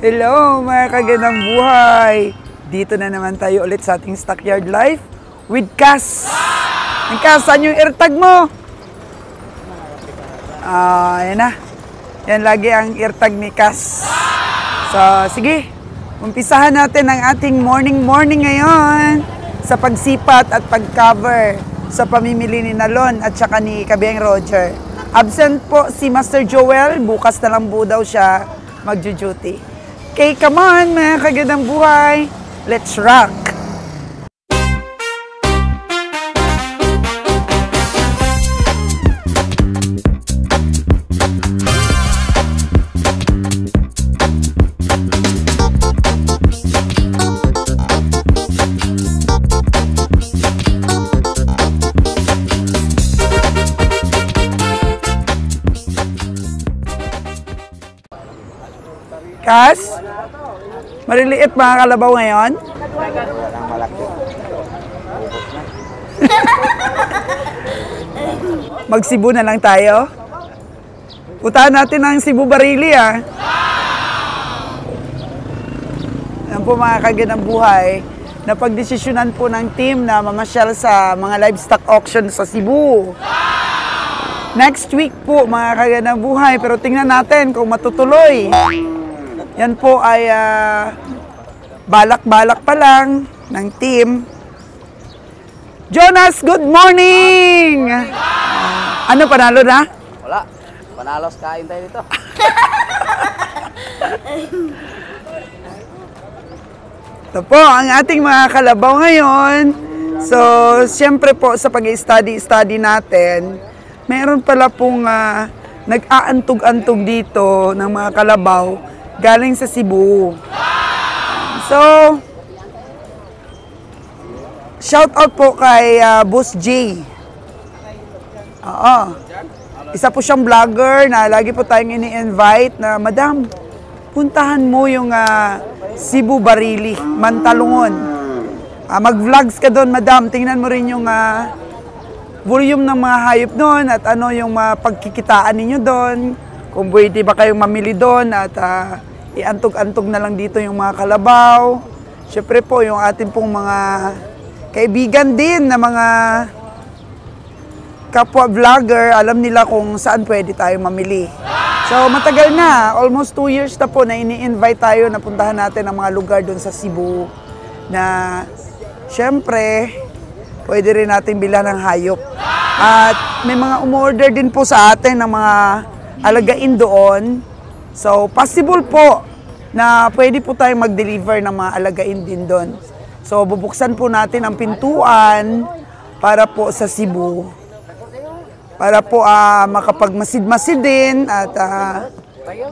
Hello mga kagandang buhay! Dito na naman tayo ulit sa ating Stockyard Life with Cass. Ang Cass, saan yung eartag mo? Yan na. Yan lagi ang eartag ni Cass. So, sige. Umpisahan natin ang ating morning ngayon sa pagsipat at pag-cover sa pamimili ni Nalon at saka ni Kabeng Roger. Absent po si Master Joel. Bukas na lang po daw siya magjo-duty. Okay, come on mga kagandang buhay. Let's rock! Cass? Maliliit mga kalabaw ngayon? Mag-Cebu na lang tayo? Puntahan natin ang Cebu Barili ah. Yan po mga kagandang buhay. Napagdesisyonan po ng team na mamasyal sa mga livestock auction sa Cebu. Next week po mga kagandang buhay, pero tingnan natin kung matutuloy. Yan po ay balak-balak pa lang ng team. Jonas, good morning! Ano, panalo na? Wala. Panalos kain tayo dito. Ito po ang ating mga kalabaw ngayon. So, siyempre po sa pag-study natin, meron pala pong nag-aantog-antog dito ng mga kalabaw galing sa Cebu. So, shout out po kay Boss J. Oo. Isa po siyang vlogger na lagi po tayong ini-invite na, Madam, puntahan mo yung Cebu Barili, Mantalungon. Mag-vlogs ka doon, Madam. Tingnan mo rin yung volume ng mga hayop doon at ano yung pagkikitaan ninyo doon. Kung pwede ba kayong mamili doon at iantog-antog na lang dito yung mga kalabaw. Siyempre po, yung ating pong mga kaibigan din na mga kapwa vlogger, alam nila kung saan pwede tayo mamili. So, matagal na. Almost 2 years na po na ini-invite tayo na puntahan natin ang mga lugar doon sa Cebu na siyempre, pwede rin natin bilhan ng hayop. At may mga umorder din po sa atin ng mga alagain doon. So, possible po na pwede po tayong mag-deliver ng mga alagain din doon. So, bubuksan po natin ang pintuan para po sa Cebu. Para po makapagmasid-masid din at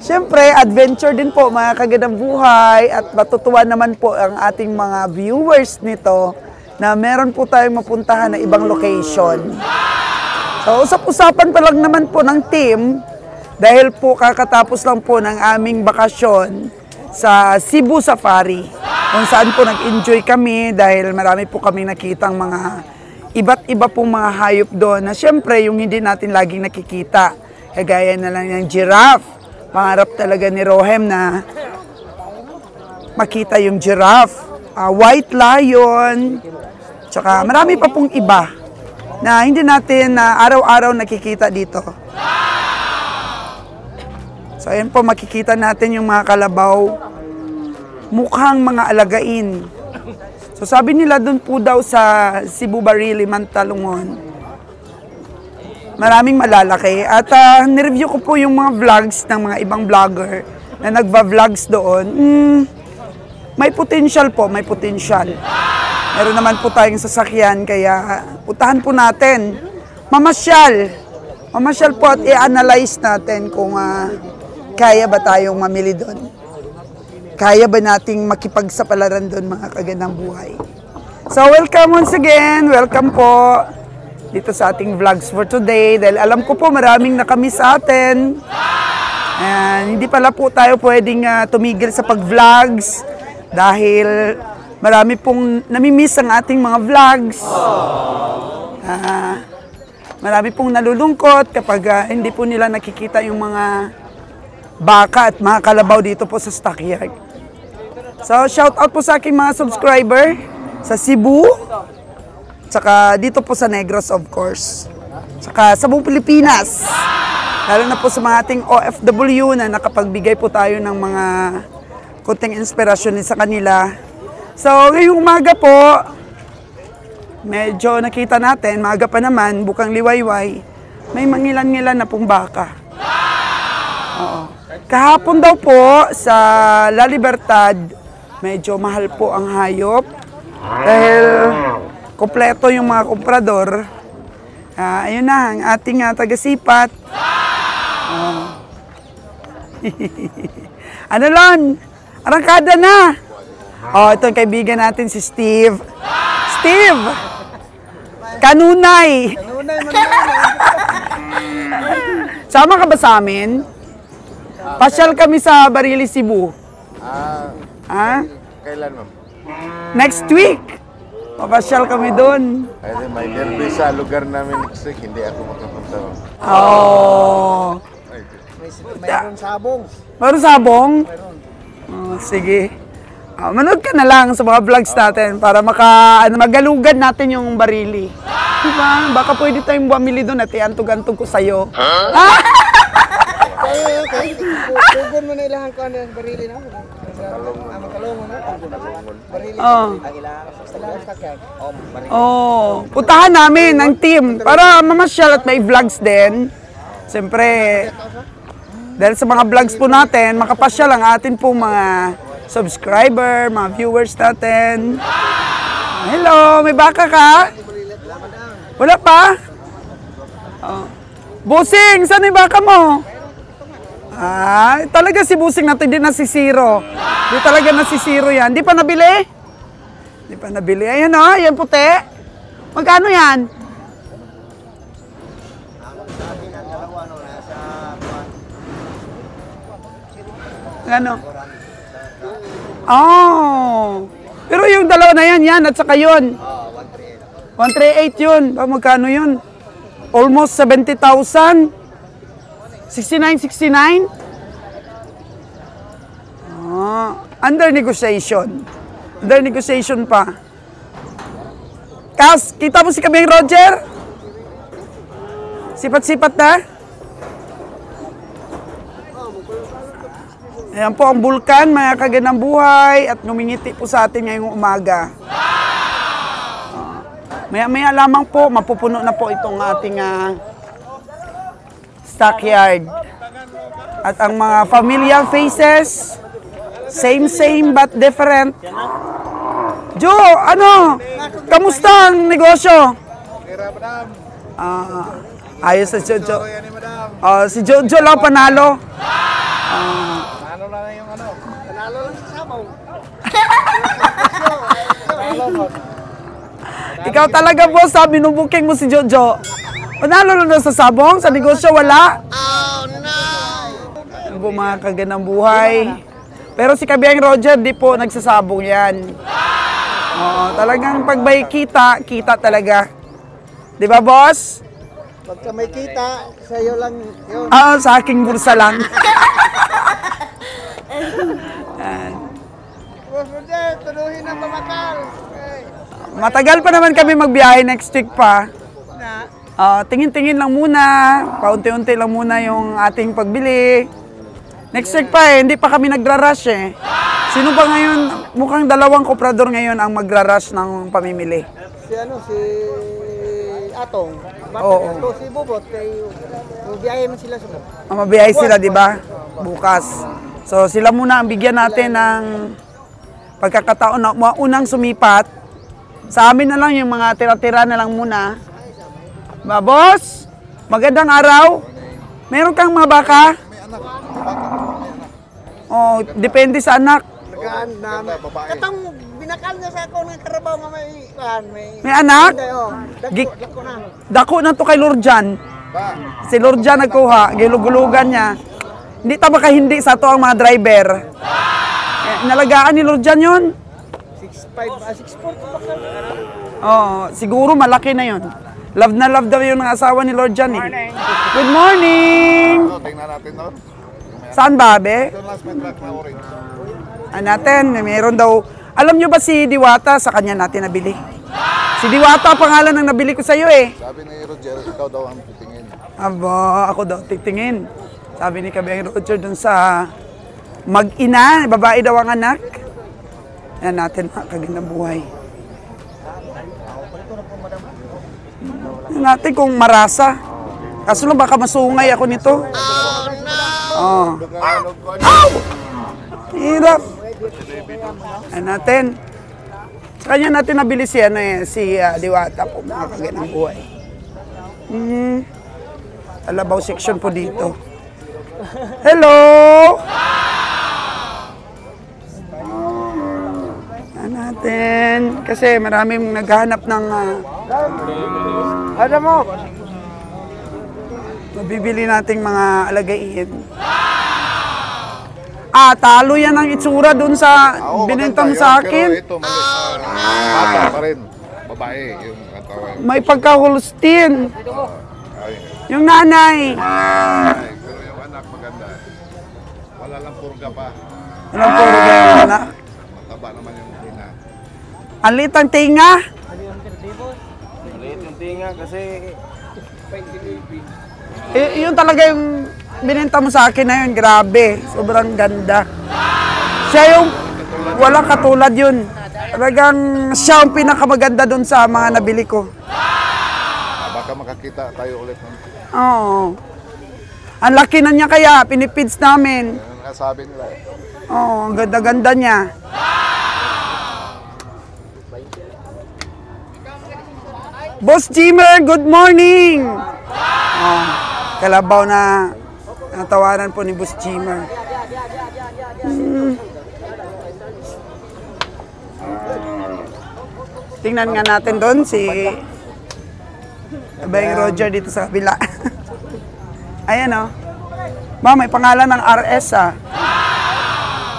siyempre, adventure din po mga kagandang buhay at matutuwa naman po ang ating mga viewers nito na meron po tayong mapuntahan na ibang location. So, usap-usapan pa lang naman po ng team dahil po kakatapos lang po ng aming bakasyon sa Cebu Safari kung saan po nag-enjoy kami dahil marami po kami nakitang mga iba't iba pong mga hayop doon na siyempre yung hindi natin laging nakikita. Kagaya na lang ng giraffe. Pangarap talaga ni Rohem na makita yung giraffe. White lion. Tsaka marami pa pong iba na hindi natin araw-araw nakikita dito. So ayan po, makikita natin yung mga kalabaw. Mukhang mga alagain. So sabi nila doon po daw sa Cebu Barili, Mantalungon, maraming malalaki. At nireview ko po yung mga vlogs ng mga ibang vlogger na nagva-vlogs doon. May potential po, may potential. Meron naman po tayong sasakyan, kaya putahan po natin. Mamasyal. Mamasyal po at i-analyze natin kung kaya ba tayong mamili doon. kaya ba nating makipagsapalaran doon mga kagandang buhay. So welcome once again, welcome po dito sa ating vlogs for today. Dahil alam ko po maraming nakamiss sa atin. And hindi pala po tayo pwedeng tumigil sa pag-vlogs dahil marami pong namimiss ang ating mga vlogs. Marami pong nalulungkot kapag hindi po nila nakikita yung mga baka at mga kalabaw dito po sa stockyard. So shout out po sa aking mga subscriber sa Cebu, saka dito po sa Negros of course, saka sa buong Pilipinas. Lalo na po sa mga ating OFW na nakapagbigay po tayo ng mga kunting inspirasyon sa kanila. So, ngayong umaga po, medyo nakita natin, maaga pa naman, bukang liwayway, may mangilan-ngilan na pong baka. Oo. Kahapon daw po sa La Libertad, medyo mahal po ang hayop. Dahil kompleto yung mga komprador. Ayun na, ang ating taga-sipat. Ano lang, arangkada na. Ito yung kaibigan natin si Steve. Steve! Kanunay! Sama ka ba sa amin? Pasyal kami sa Barili, Cebu. Kailan, ma'am? Next week. Papasyal kami doon. Kasi may derby sa lugar namin next week, hindi ako makapunta. Mayroon sabong. Mayroon sabong? Sige. Manood ka na lang sa mga vlogs natin para magalugan natin yung Barili. Diba? Baka pwede tayong bumili doon at iantog-antog ko sa'yo. Okay. Tugon mo na ilahan ko ang Barili na. Makalong mo na. Barili. Puntahan namin ng team para mamasyal at may vlogs din. Siyempre, dahil sa mga vlogs po natin, makapasyal ang atin po mga subscriber, mga viewers natin. Hello, may baka ka? Wala pa? Busing, saan yung baka mo? Talaga si Busing natin, hindi nasisiro. Hindi talaga nasisiro yan. Hindi pa nabili? Hindi pa nabili. Ayan o, yan puti. Magkano yan? Ano? Pero yung dalawa na yan at saka yun. 138 yun. Magkano yun? Almost 70,000. 69. Under negotiation. Under negotiation pa. Kas, kita mo si Kabing Roger? Sipat-sipat na? Ayan po ang bulkan, mga kagandang buhay, at ngumingiti po sa atin ngayong umaga. Maya-maya lamang po, mapupuno na po itong ating stockyard. At ang mga familiar faces, same but different. Joe, kamusta ang negosyo? Ayos sa Jojo. Si Jojo lang panalo. Panalo lang sa sabaw. Ikaw talaga boss, binubuking mo si Jojo. Panalo lang sa sabong, sa negosyo wala. Oh no! Ano po mga kagandang buhay. Pero si Kabiyang Roger, di po nagsasabong yan. Talagang pag may kita talaga. Di ba boss? Pagka may kita, sa'yo lang yun. Sa aking bursa lang. Boss Roger, tulohin ang pamakal. Matagal pa naman kami magbiyahe next week pa. Tingin-tingin lang muna, paunti-unti lang muna yung ating pagbili. Next week pa hindi pa kami nagra-rush eh. Sino ba ngayon, mukhang dalawang komprador ngayon ang magra-rush ng pamimili. Si Atong. Oo. Ito si Bobot, mabiyahe man sila sa Mabiyahe sila, di ba? Bukas. So sila muna ang bigyan natin ng pagkakataon na unang sumipat. Sa amin na lang yung mga tira-tira na lang muna. Ba, boss? Magandang araw. Meron kang mga baka? Depende sa anak. alagaan na. Ganda, babae. Katong binakal niya sa ako ng karabaw nga may May anak? Hindi, oh. Gik- Dako na. Dako na to kay Lordjan. Ba, Si Lordjan nagkuha, gilugulugan niya. Hindi ta baka hindi sa to ang mga driver. Nalagaan ni Lordjan yun. 6'4 pa ka. Oo, siguro malaki na yun. Love na love daw yung asawa ni Lordjan eh. Good morning! ito, tingnan natin doon. Saan ba, be? Ito last may truck na orange. Natin, meron daw. Alam nyo ba si Diwata, sa kanya natin nabili? Si Diwata, pangalan ng nabili ko sa'yo eh. Sabi ni Roger, ikaw daw ang titingin. Aba, ako daw titingin. Sabi ni Kabeng Roger dun sa mag-ina, babae daw ang anak. Yan natin mga kagandang buhay. Yan natin kung marasa. Kaso lang baka masungay ako nito. Oh, Tagalog ko. hirap. Yan natin. Sa kanya natin nabili si, Diwata po, mga kagandang buhay. Alabaw section po dito. Hello! Natin kasi maraming naghahanap ng Ano mo? mabibili nating mga alagain. Talo yan ang itsura dun sa Oo, binenta mo maganda sa yun, akin. Pero ito, bata pa rin. Babae, yung katawan. May pagka-Holstein. Ay, Yung nanay. ay, pero yung anak maganda. Wala lang purga pa. Anong puro ganyan na? Mataba naman yung ina. Ang liit ang tinga. Maliit yung tinga kasi Yun talaga yung binenta mo sa akin na yun. Grabe. Sobrang ganda. Siya yung walang katulad yun. Talagang siya ang pinakamaganda dun sa mga nabili ko. Baka makakita tayo ulit. Oo. Ang laki na niya kaya, pinipids namin. Yan ang sabi nila. Oo, ang ganda-ganda niya. Boss Jimmer, good morning! Oh, kalabaw na natawaran po ni Boss Jimmer. Tingnan nga natin doon si Kabeng Roger dito sa kabila. Ayan oh. Ba, may pangalan ng RS ah.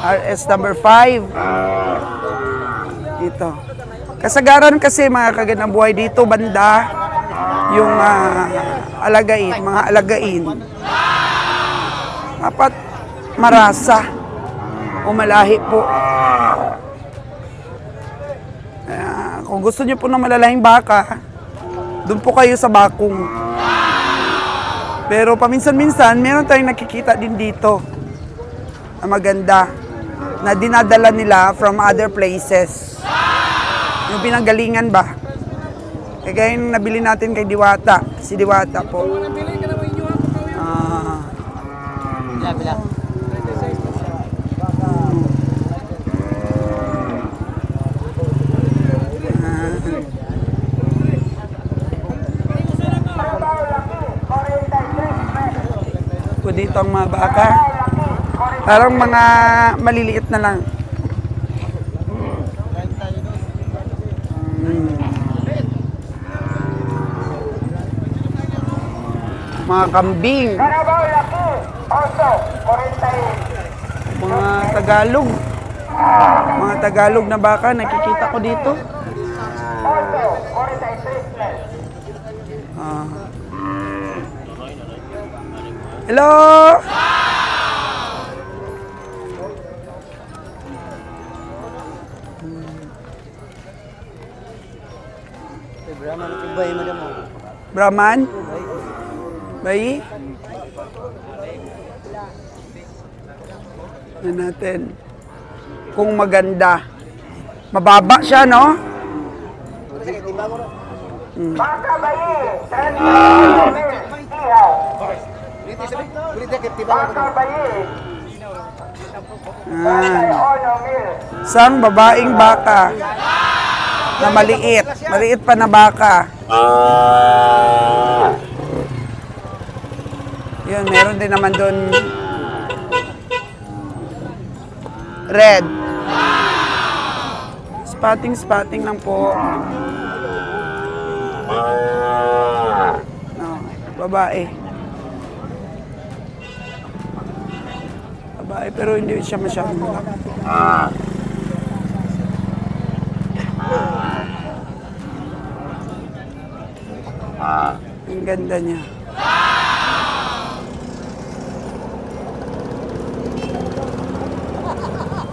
RS number 5. Dito. Kasagaran kasi mga kagandang buhay dito banda yung mga alagain. Dapat marasa o malahi po. Kung gusto niyo po ng malalahing baka, doon po kayo sa bakong. Pero paminsan-minsan, meron tayong nakikita din dito na maganda na dinadala nila from other places. Yung pinanggalingan ba? Kaya yung nabili natin kay Diwata. Si Diwata po. bila. Po dito ang mga baka. Parang mga maliliit na lang. Mga kambing. Mga Tagalog. Mga Tagalog na baka nakikita ko dito. Hello. Brahman? Bayi? Ano natin? Kung maganda. Mababa siya, no? Isang babaeng baka na maliit. Maliit pa na baka. Yun, meron din naman doon Red. Spotting lang po. No, babae. Babae, pero hindi siya masyadong malaki. Ang ganda niya.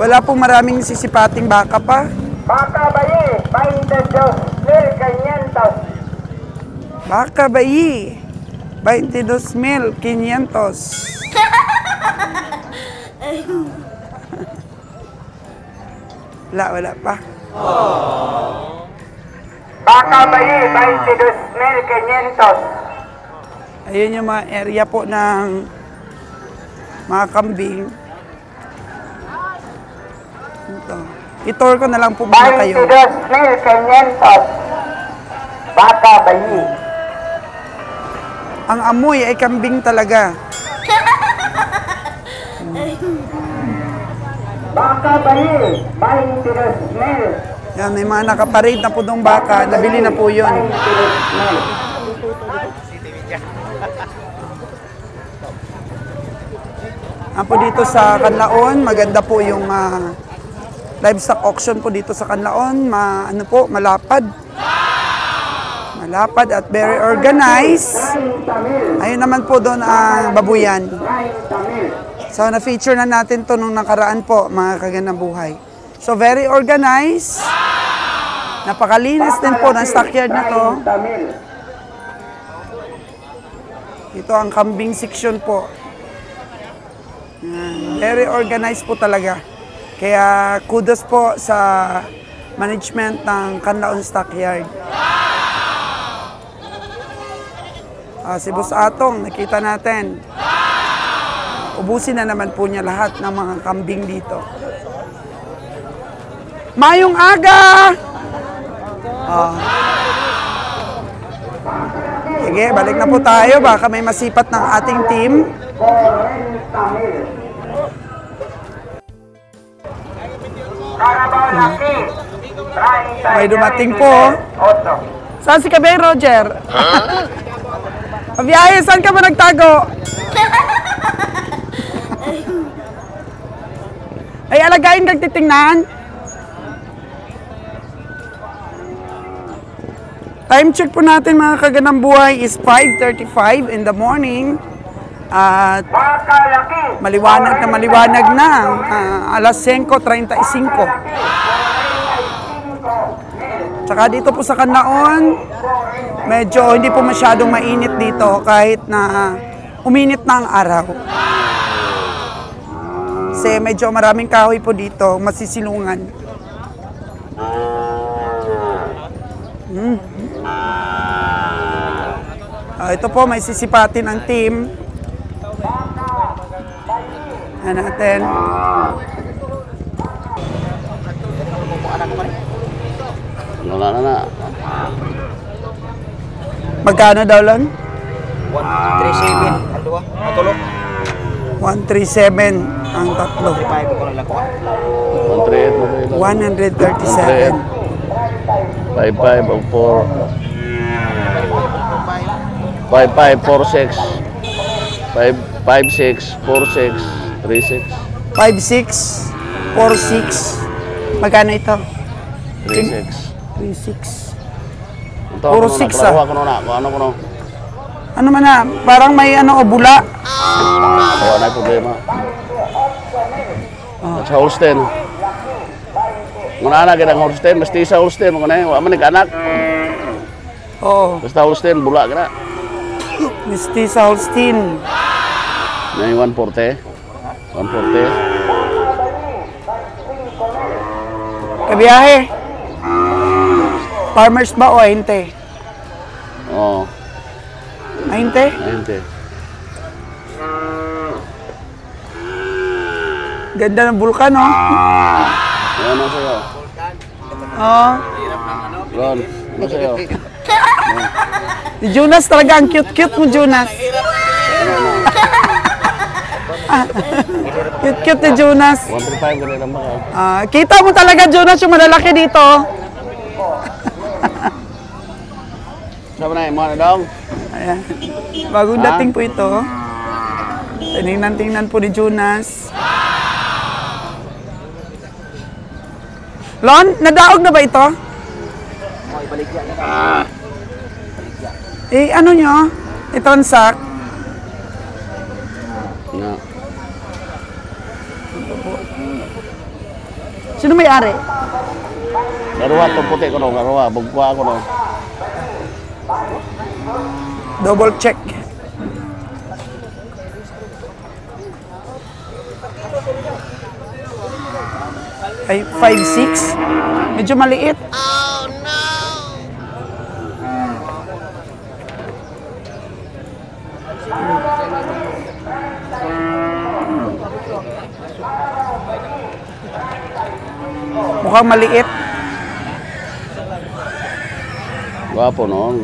Wala pong maraming sisipating baka pa. Baka bayi, 22,500. Baka bayi, 22,500. Wala pa. Baka bayi, 22,500. Ayun yung mga area po ng mga kambing. Ito. I-tour ko na lang po muna kayo. 22,500. Baka bayi. Ang amoy ay kambing talaga. Baka bayi, 22,000. Yan, may mga nakaparade na po ng baka. Nabili na po yun. 22,000. Po dito sa Canlaon, maganda po yung livestock auction po dito sa Canlaon. Malapad. Malapad at very organized. Ayun naman po doon ang babuyan. So, na-feature na natin to nung nakaraan po, mga kagandang buhay. So, very organized. Napakalinis din po ng stockyard na to. Ito ang kambing section po. Yan. Very organized po talaga. Kaya kudos po sa management ng Canlaon Stockyard. Si Boss Atong, nakita natin. Ubusin na naman po niya lahat ng mga kambing dito. Mayong aga! Sige, balik na po tayo. Baka may masipat ng ating team. May dumating po. Saan si Kabeng Roger? Pabiyahe, saan ka ba nagtago? Ay, alagain kang titingnan. Time check po natin mga kagandang buhay is 5:35 in the morning. At maliwanag na. Alas 5:35. Tsaka dito po sa Canlaon, medyo hindi po masyadong mainit dito kahit na uminit na ang araw. Kasi medyo maraming kahoy po dito, masisilungan. Ito po, may sisipatin ang team. Yan natin. Na. Magkano daw lang? 137 ang duwa. Ang tulog. 137 ang tatlo. 35 ko na lang ko. 137. 55 ang 4. 5546 56 46 36 56, 46. Magkano ito? 36 36. Puro 6 Ano man na, parang may bula. Wala na problema. At sa Holstein. Muna na kita ng Holstein, mesti sa Holstein. Wala man nag-anak. Oo. Basta Holstein, bula ka na. Misty sa Holstein. Na yung 140. 140. Kabiyahe. Farmers ba o ahinte? Oo. Ahinte? Ahinte. Ganda ng bulkan, no? Ano na sa'yo? Oo. Ron, ano sa'yo? Si Jonas talaga, ang cute-cute mo, Jonas. Cute ni Jonas. 135 ganun lang ba? Kita mo talaga, Jonas, yung malalaki dito. Sabi na, mga na daw. Ayan. Bagong dating po ito. Tingnan po ni Jonas. Lon, nadaog na ba ito? Ano nyo? I-transact? No. Sino may-ari? Garuha, itong puti ko no. Garuha, bugwa ko no. Double check. Ay, 5'6". Medyo maliit. Oh, no! Mukhang maliit. Gwapo no.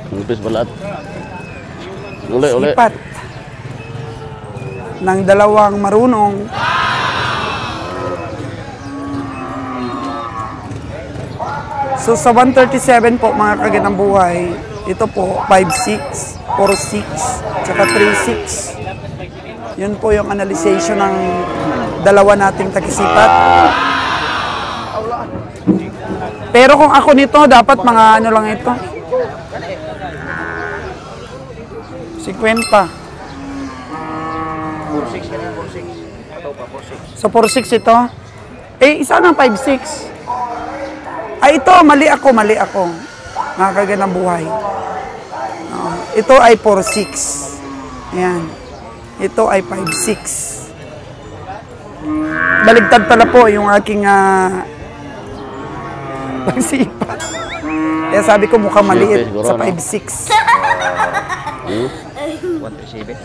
Nipis balat. Uli. Sipat. Ng dalawang marunong. So sa 137 po mga kagandang buhay, ito po 5'6", 4'6", tsaka 3'6". Yun po yung analyzation ng dalawa nating takisipat. Pero kung ako nito, dapat mga ano lang ito. 50. So 4'6" ito. Isa ng 5'6". Ito, mali ako. Mga kagandang buhay. Ito ay 4'6". Ayan. Ito ay 5'6". Baligtad pala po yung aking pagsipat. Kaya sabi ko mukhang maliit sa 5'6". 137.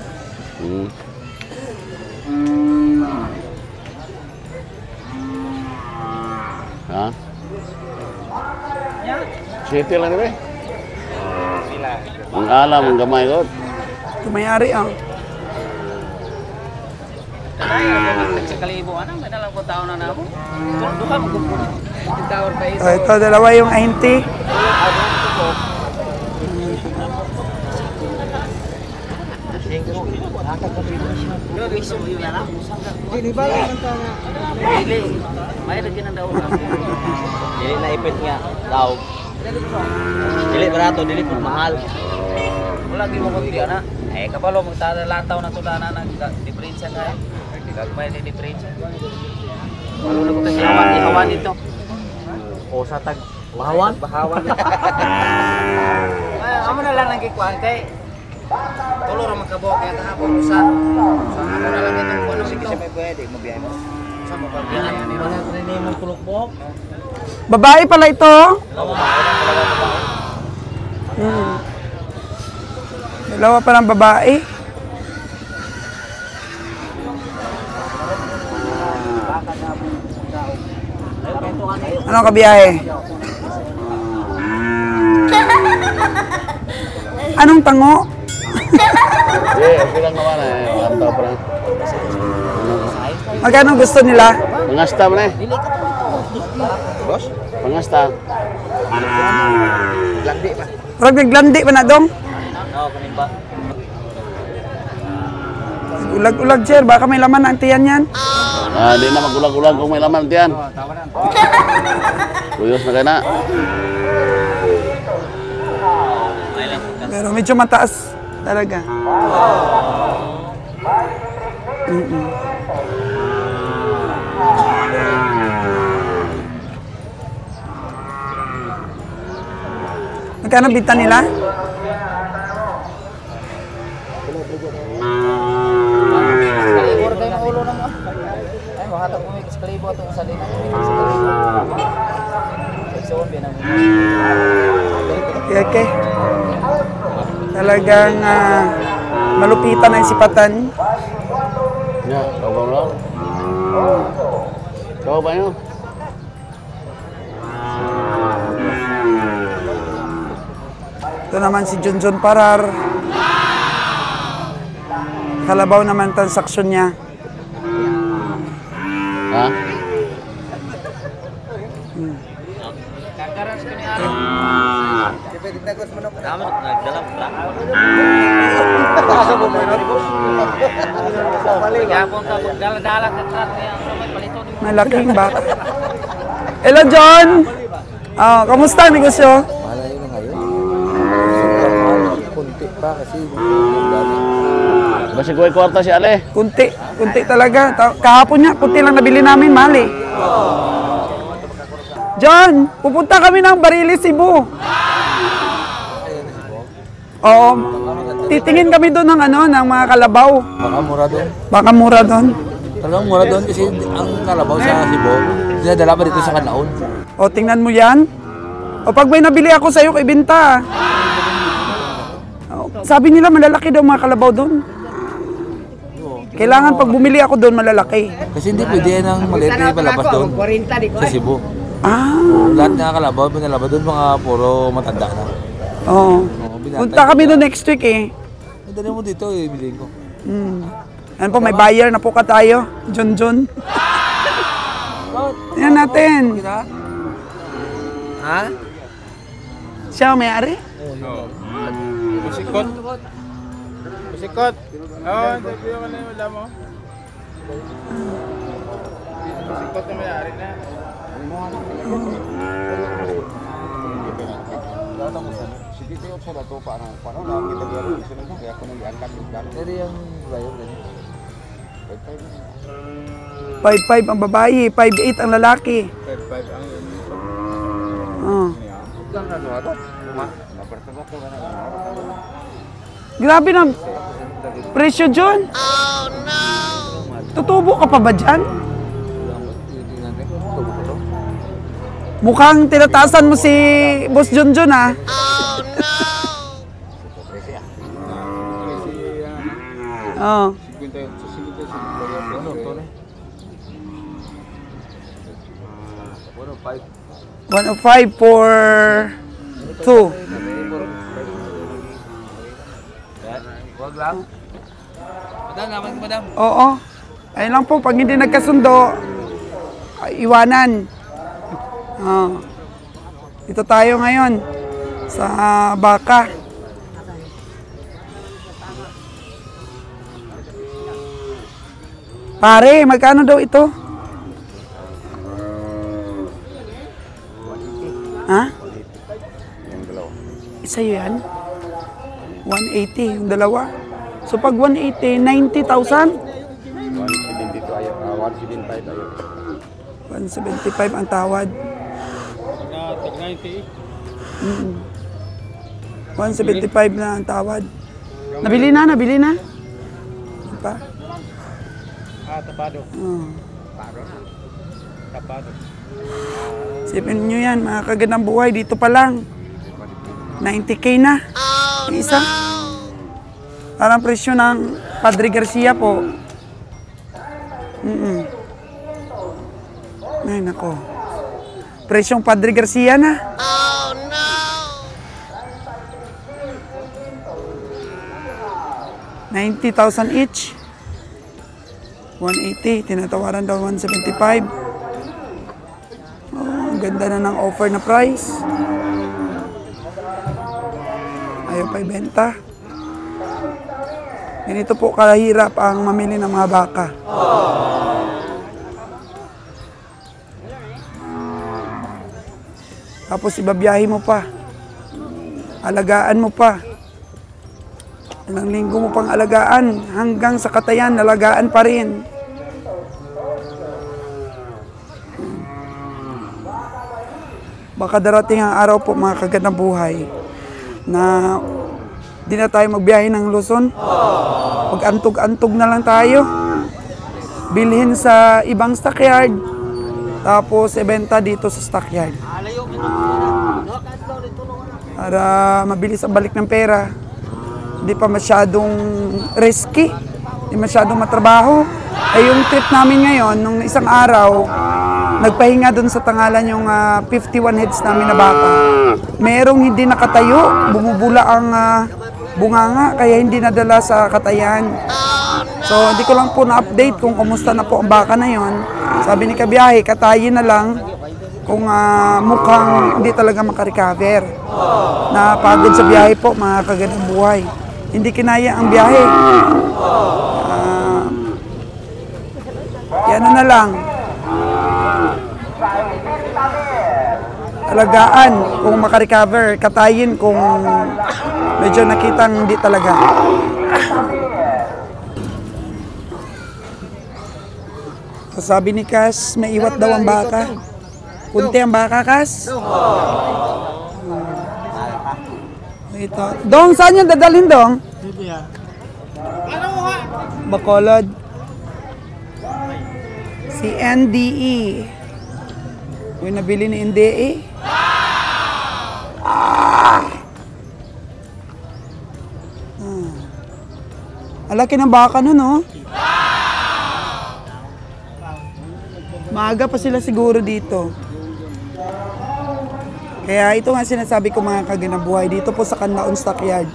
Ha? City lang rin. Ang alam, ang gamay ko. Ito may-ari Sa kalibo, anong may nalang po tao na nabo? Doon ka magkumpuni. Ito, dalawa yung ahinti. Hindi ba lang ang tama? Dili. May lagyan ng daw. Dili na ipit nga. Daw. Dili barato, dili po mahal. Wala gyud mo kunti ana. Kapalo magtalantaw na to na nag-difference nga. Gagmay ni difference. Walo na ko ta ihawan dito. O sa tag bahawan. Amo na lang nagkikuan kay tulo ra magkabuok kaya tahapon usa. Sa amo na lang itong kuno sige siya may pwede mabiyahe mo. Sa mo pagbiyahe ni ro ni mo tulok-bok. Babae pala ito. Dalawa pa ng babae. Anong kabiyahe? Anong tango? Okay lang naman Ang tao pa lang. Magkano gusto nila? Pangasta ba na Boss? Pangasta. Landi pa. Parang naglandi pa na dong? Oo, kanin ba? Ulag-ulag, sir. Baka may laman ang tiyan yan. Di na magulag-ulag kung may laman diyan. Kuyos na kayo na. Pero medyo mataas talaga. Magkano bita nila? Kalibor kayo ng ulo naman. Ay, mahatag mo may kalibor itong sa din. Okay. Talagang malupitan na yung sipatan. Kau ba lang? Kau ba yun? Ito naman si Junjun Parar. Kalabaw naman transaksyon niya. Ha? Tama, nagdala ko lang. Gapon ka, magdala-dala ka truck niya. Palito ni Malaking baka. Hello, John! Kamusta ang negosyo? Malayo na ngayon. Kunti pa kasi Basi kuwi kwarta si Ale. Kunti talaga. Kahapon niya, kunti lang nabili namin, mahal eh. John, pupunta kami ng Barili, Cebu. Oo. Titingin kami doon ng ng mga kalabaw. baka mura doon. Baka mura doon. Talagang mura doon kasi ang kalabaw sa Cebu, dinadala pa dito sa Canlaon. O, tingnan mo yan. O, pag may nabili ako sa'yo, ibenta. O, sabi nila, malalaki daw mga kalabaw doon. Kailangan pag bumili ako doon, malalaki. Kasi hindi pwede yan ang maliit na palabas doon sa Cebu. Ah, Lahat na kalabaw, pinalabas doon mga puro matanda na. oo. binatay Punta kami doon next week eh. Dali mo dito, bilhin ko. Ano po, may buyer na po ka tayo. Junjun. Tingnan natin. Ha? Siya ang may-ari? Musikot. Musikot. Oo, interview ka na yung wala mo. Musikot na may-ari na. Pero yung bayo, ganyan. 5'5 ang babae, 5'8 ang lalaki. 5-5 ang Oh. Grabe na presyo dyan. Oh no! Tutubo ka pa ba dyan? Mukhang tinatasan mo si Boss Junjun ha. Oh. 105 for 2. Huwag lang. Madam, naman ko madam. Oo. Ayun lang po, pag hindi nagkasundo, iwanan. Oh. Dito tayo ngayon sa baka. Pare, magkano daw ito? Ha? Isa yan? 180, yung dalawa. So pag 180, 90,000? 175 ang tawad. 175 na ang tawad. Nabili na. Ano pa? tapado. Tapado. Sipin nyo yan, mga kagandang buhay. Dito pa lang. 90K na. Yung isa. Parang presyo ng Padre Garcia po. Ay, nako. Presyong Padre Garcia na. Oh, no! 90,000 each. 180. Tinatawaran daw 175. Oh, ang ganda na ng offer na price. Ayaw pa ibenta. Ganito po kahirap ang mamili ng mga baka. Tapos ibabiyahe mo pa. Alagaan mo pa. Ilang linggo mo pang alagaan. Hanggang sa katayan, alagaan pa rin. Baka darating ang araw po mga kagandang buhay na di na tayo magbiyahe ng Luzon. Pag-antog-antog na lang tayo. Bilhin sa ibang stockyard. Tapos ibenta dito sa stockyard. Para mabilis ang balik ng pera. Hindi pa masyadong risky. Hindi masyadong matrabaho. Ay yung trip namin ngayon, nung isang araw, nagpahinga dun sa Tangalan yung 51 heads namin na baka. merong hindi nakatayo, bumubula ang bunganga, kaya hindi nadala sa katayan. So, hindi ko lang po na-update kung kumusta na po ang baka na yon. Sabi ni Kabiyahe, katayin na lang kung mukhang hindi talaga makarecover. Napagod sa biyahe po, mga kagandang buhay. Hindi kinaya ang biyahe. Yan na lang. Alagaan kung makarecover, katayin kung medyo nakitang hindi talaga. So, sabi ni Kas, may iwat daw ang baka. Kunti ang baka, Kas. Ito. Dong, saan yung dadalhin, Dong? Bacolod. Si NDE. Yung nabili ni NDE. Alaki ng baka nun, no? Maaga pa sila siguro dito. Kaya ito nga sinasabi ko, mga kaganabuhay, dito po sa Canlaon Stockyard.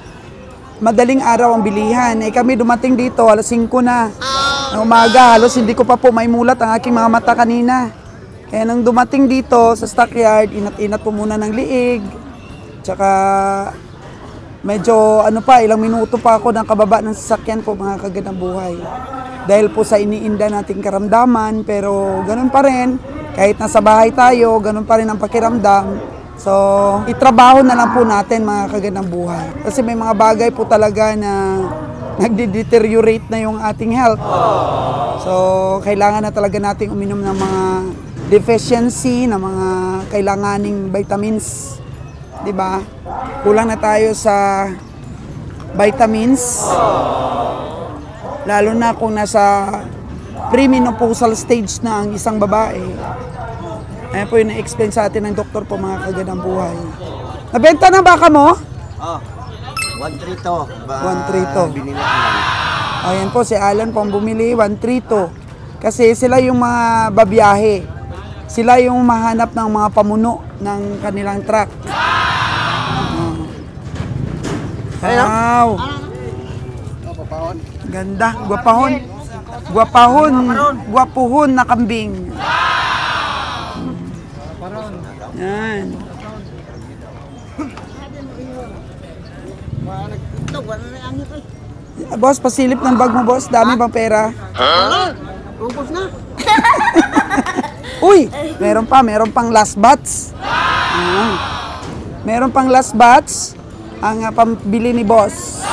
Madaling araw ang bilihan. Kami dumating dito, alas 5 na. Ng umaga, halos hindi ko pa po may mulat ang aking mga mata kanina. Kaya nang dumating dito sa stockyard, inat-inat po muna ng liig. Tsaka medyo ilang minuto pa ako ng kababa ng sasakyan po, mga kaganabuhay. Dahil po sa iniinda nating karamdaman, pero ganun pa rin. Kahit nasa bahay tayo, ganun pa rin ang pakiramdam. So, itrabaho na lang po natin, mga kagandang buhay. Kasi may mga bagay po talaga na nagde-deteriorate na yung ating health. So, kailangan na talaga nating uminom ng mga deficiency, ng mga kailanganing vitamins. Diba? Kulang na tayo sa vitamins. Lalo na kung nasa premenopausal stage na ang isang babae. Ayan po yung na-explain sa atin ng doktor po, mga kagandang buhay. Nabenta na baka mo? Oh, 132. 132. Binili ko lang. Ayan po, si Alan po ang bumili, 132. Kasi sila yung mga babiyahe. Sila yung mahanap ng mga pamuno ng kanilang truck. Wow! Ganda, guwapahon. Guwapuhon na kambing. Yan. Boss, pasilip ng bag mo, boss. Dami bang pera? Ubus na. Uy, meron pang last batch. Meron pang last batch ang pambili ni boss.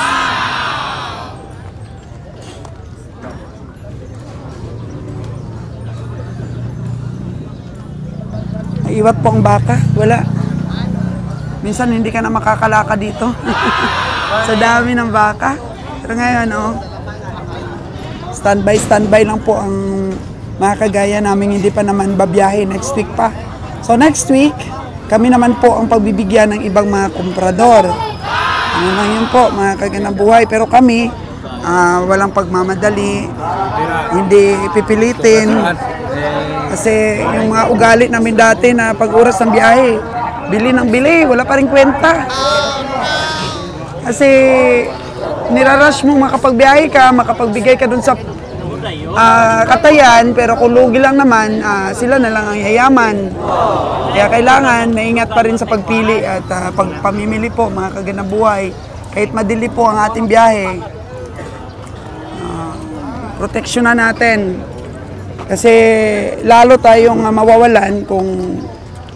Iwat po ang baka, wala. Minsan hindi ka na makakalaka dito. Sa dami ng baka. Pero ngayon, standby lang po ang mga kagaya namin, hindi pa naman babiyahe next week pa. So next week, kami naman po ang pagbibigyan ng ibang mga komprador. Ano lang yun po, mga kagandang buhay. Pero kami, walang pagmamadali, hindi pipilitin. Kasi yung mga ugali namin dati na pag oras ng biyahe, bili ng bili, wala pa rin kwenta. Kasi nirarush mong makapagbiyahe ka, makapagbigay ka dun sa katayan, pero kung lugi lang naman, sila na lang ang yayaman. Kaya kailangan maingat pa rin sa pagpili at pagpamimili po, mga kagandang buhay. Kahit madili po ang ating biyahe, proteksyonan natin. Kasi lalo tayong mawawalan kung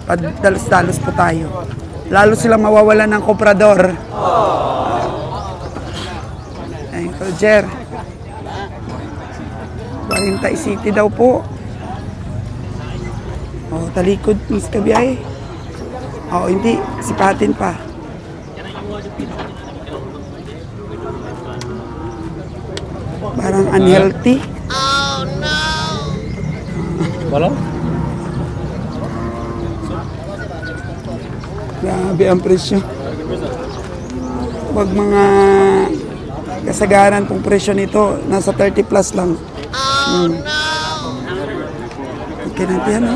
padalos-dalos po tayo. Lalo silang mawawalan ng komprador. Ay, Roger. 40 City daw po. Talikod, Miss Kabiyahe. Hindi. Sipatin pa. Parang unhealthy. Oh, no! Wala? Grabe ang presyo. Wag mga kasagaran pong presyo nito. Nasa 30 plus lang. Oh, no! Okay natin yan,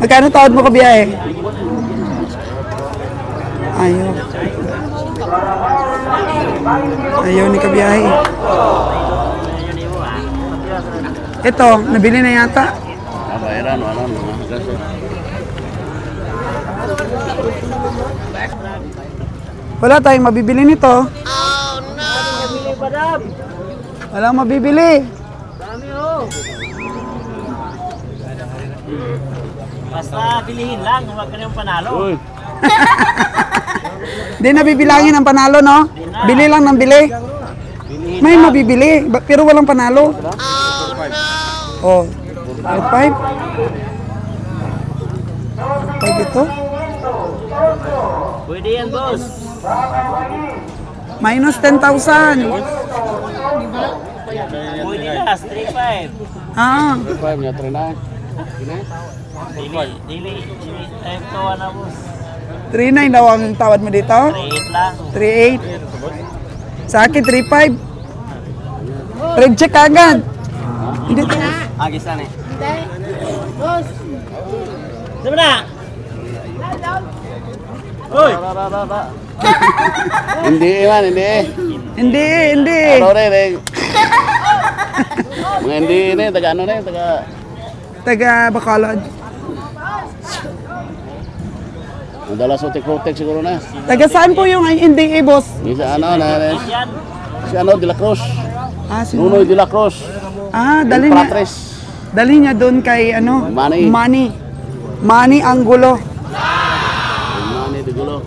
Magkano tawad mo kabiyahe? Ayaw. Ayaw ni kabiyahe. Ito, nabili na yata. Bayaran, wala na. Wala tayong mabibili nito. Walang mabibili. Basta bilihin lang, huwag ka nang panalo. Uy, Hindi nabibilangin ang panalo, no? Bili lang ng bili. May mabibili, pero walang panalo. Oh, 5? 5 ito? Pwede yan, boss. Minus 10,000. Pwede last, 3-5. Ah, 5 niya, 3 na. Dili, time to na, boss. 3.9 daw ang tawad mo dito. 3-8 lang. 3.8. Sa akin, 3.5. Red check agad. Hindi. Agis na eh. Sabi na! Uy! Hindi man, hindi. Hindi. Ano rin, eh. Mga hindi ini, taga ano rin, taga... Taga Bacolod. Madala sa Tikrotek siguro na. Taga saan po yung NDA, boss? Isa ano na, Yan! si ano, De La Cruz. Ah, Nunoy De La Cruz. dali niya. Imperatriz. Dali niya doon kay ano? Manny. Manny Angulo. Mani de Gulo.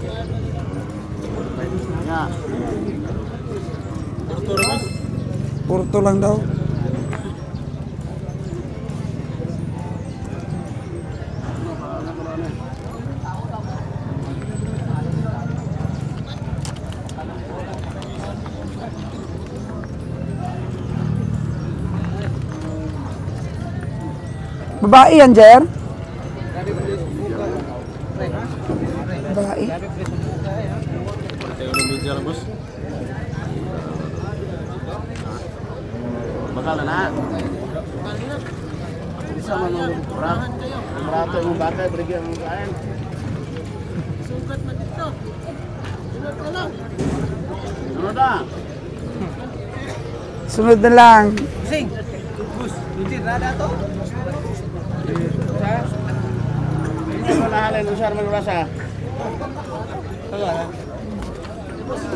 Nga. Porto lang daw. Babae yan, Jer? Babae. Bakal na. Bisa manong berato yung bata, berigyan ng kain. Ano na? Sunod na lang. Hindi mo nahalin ng Sharman Rasa.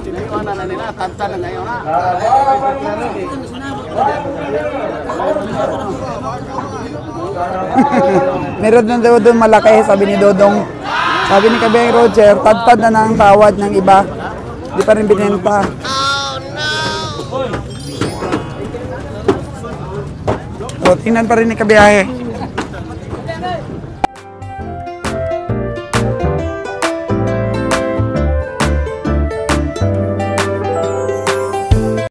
Siniwan na nila, tantan na ngayon na. Meron na daw doon malaki, sabi ni Dodong. Sabi ni Kabeng Roger, tad-tad na ng tawad ng iba. Di pa rin binenta. O, tingnan pa rin ni Kabiyahe.